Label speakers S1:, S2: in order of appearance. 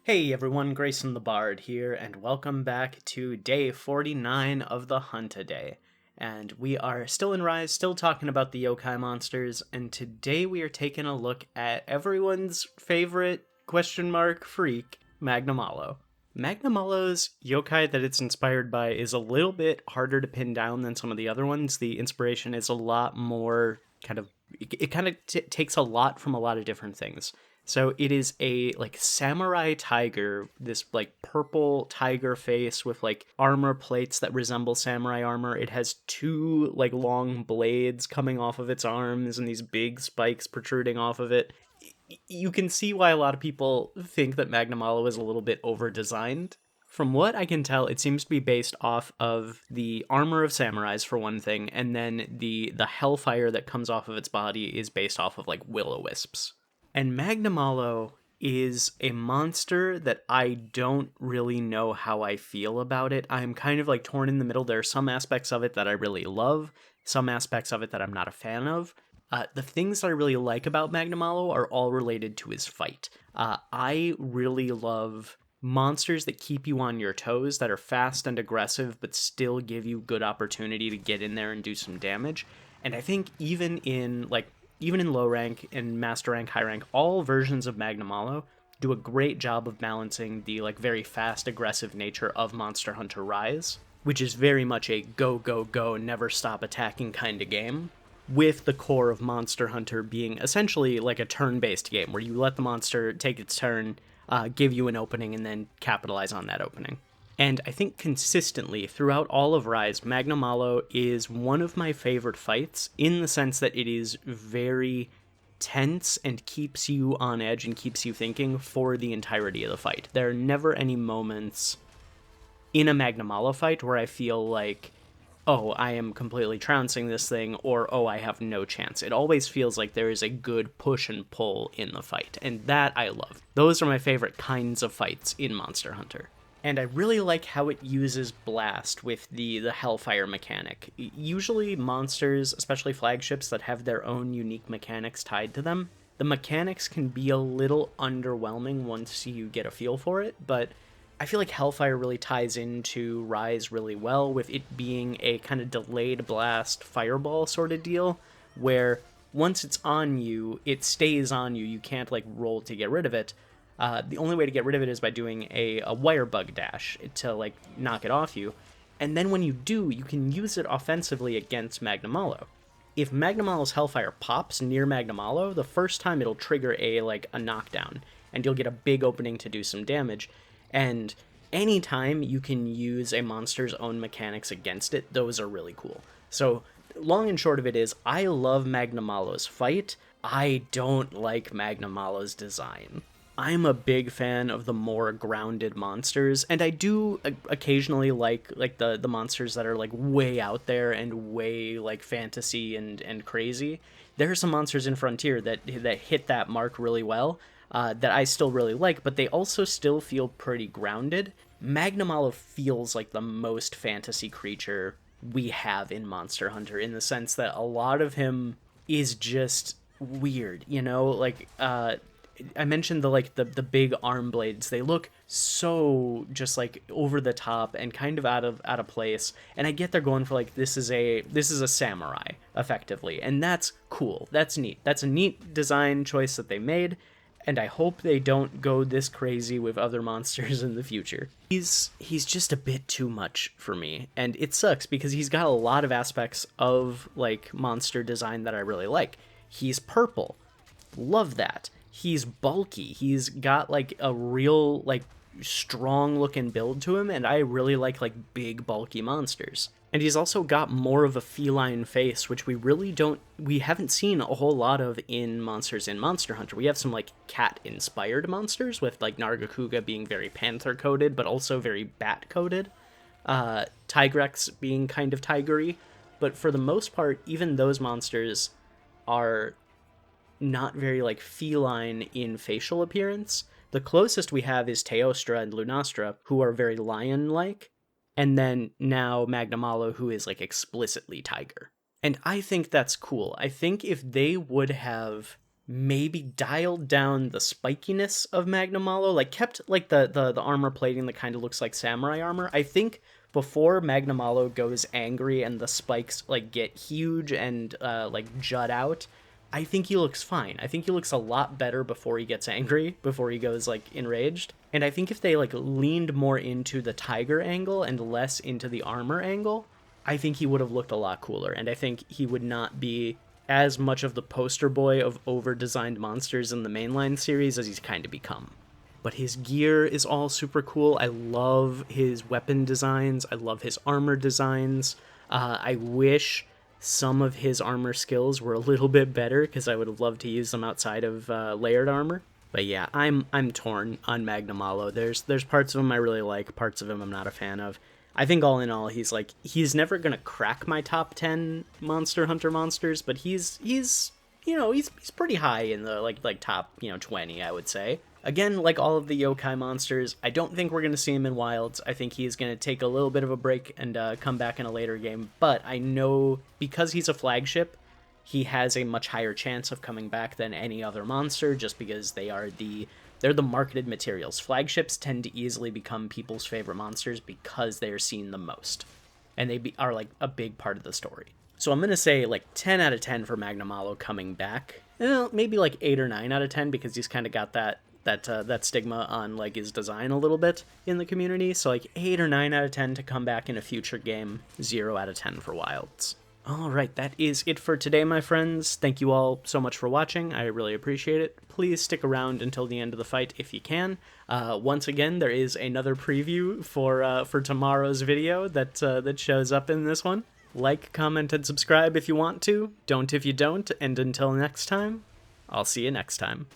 S1: Hey everyone, Grayson the Bard here, and welcome back to day 49 of the Hunt-A-Day. And we are still in Rise, still talking about the yokai monsters, and today we are taking a look at everyone's favorite freak, Magnamalo. Magnamalo's yokai that it's inspired by is a little bit harder to pin down than some of the other ones. The inspiration is a lot more takes a lot from a lot of different things. So it is a samurai tiger, this purple tiger face with armor plates that resemble samurai armor. It has two long blades coming off of its arms and these big spikes protruding off of it. You can see why a lot of people think that Magnamalo is a little bit over-designed. From what I can tell, it seems to be based off of the armor of samurais, for one thing, and then the hellfire that comes off of its body is based off of will-o-wisps. And Magnamalo is a monster that I don't really know how I feel about it. I'm kind of torn in the middle. There are some aspects of it that I really love, some aspects of it that I'm not a fan of. The things that I really like about Magnamalo are all related to his fight. I really love monsters that keep you on your toes, that are fast and aggressive, but still give you good opportunity to get in there and do some damage. And I think even in low rank and master rank, high rank, all versions of Magnamalo do a great job of balancing the very fast, aggressive nature of Monster Hunter Rise, which is very much a go, go, go, never stop attacking kind of game, with the core of Monster Hunter being essentially a turn-based game, where you let the monster take its turn, give you an opening, and then capitalize on that opening. And I think consistently throughout all of Rise, Magnamalo is one of my favorite fights in the sense that it is very tense and keeps you on edge and keeps you thinking for the entirety of the fight. There are never any moments in a Magnamalo fight where I feel like, oh, I am completely trouncing this thing, or oh, I have no chance. It always feels like there is a good push and pull in the fight, and that I love. Those are my favorite kinds of fights in Monster Hunter. And I really like how it uses Blast with the Hellfire mechanic. Usually monsters, especially flagships that have their own unique mechanics tied to them, the mechanics can be a little underwhelming once you get a feel for it, but I feel like Hellfire really ties into Rise really well, with it being a kind of delayed blast fireball sort of deal, where once it's on you, it stays on you. You can't roll to get rid of it. The only way to get rid of it is by doing a wire bug dash to knock it off you. And then when you do, you can use it offensively against Magnamalo. If Magnamalo's Hellfire pops near Magnamalo, the first time it'll trigger a knockdown, and you'll get a big opening to do some damage. And anytime you can use a monster's own mechanics against it, those are really cool. So long and short of it is, I love Magnamalo's fight. I don't like Magnamalo's design. I'm a big fan of the more grounded monsters, and I do occasionally like the monsters that are way out there and way fantasy and crazy. There are some monsters in Frontier that hit that mark really well, that I still really like, but they also still feel pretty grounded. Magnamalo feels like the most fantasy creature we have in Monster Hunter, in the sense that a lot of him is just weird, I mentioned the big arm blades. They look so just over the top and kind of out of place. And I get they're going for this is a samurai effectively, and that's cool. That's neat. That's a neat design choice that they made, and I hope they don't go this crazy with other monsters in the future. He's just a bit too much for me, and it sucks because he's got a lot of aspects of monster design that I really like. He's purple. Love that. He's bulky. He's got a real strong looking build to him, and I really like big bulky monsters. And he's also got more of a feline face, which we haven't seen a whole lot of in monsters in Monster Hunter. We have some cat inspired monsters, with Nargacuga being very panther coated but also very bat coated, Tigrex being kind of tigery, but for the most part even those monsters are not very feline in facial appearance. The closest we have is Teostra and Lunastra, who are very lion-like, and then now Magnamalo, who is explicitly tiger. And I think that's cool. I think if they would have maybe dialed down the spikiness of Magnamalo, like kept like the armor plating that kind of looks like samurai armor. I think before Magnamalo goes angry and the spikes like get huge and like jut out, I think he looks fine. I think he looks a lot better before he gets angry, before he goes like enraged. And I think if they like leaned more into the tiger angle and less into the armor angle, I think he would have looked a lot cooler. And I think he would not be as much of the poster boy of over-designed monsters in the mainline series as he's kind of become. But his gear is all super cool. I love his weapon designs. I love his armor designs. I wish some of his armor skills were a little bit better because I would have loved to use them outside of layered armor. But yeah, I'm torn on Magnamalo. There's parts of him I really like, parts of him I'm not a fan of. I think all in all, he's never gonna crack my top 10 Monster Hunter monsters, but he's pretty high in the like top 20, I would say. Again, like all of the yokai monsters, I don't think we're gonna see him in Wilds. I think he's gonna take a little bit of a break and come back in a later game. But I know because he's a flagship, he has a much higher chance of coming back than any other monster, just because they're the marketed materials. Flagships tend to easily become people's favorite monsters because they are seen the most, and they are like a big part of the story. So I'm gonna say like 10 out of 10 for Magnamalo coming back. Maybe like 8 or 9 out of 10 because he's kind of got that stigma on like his design a little bit in the community. So like 8 or 9 out of 10 to come back in a future game. 0 out of 10 for Wilds. Alright, that is it for today, my friends. Thank you all so much for watching. I really appreciate it. Please stick around until the end of the fight if you can. Once again, there is another preview for tomorrow's video that shows up in this one. Like, comment, and subscribe if you want to. Don't if you don't. And until next time, I'll see you next time.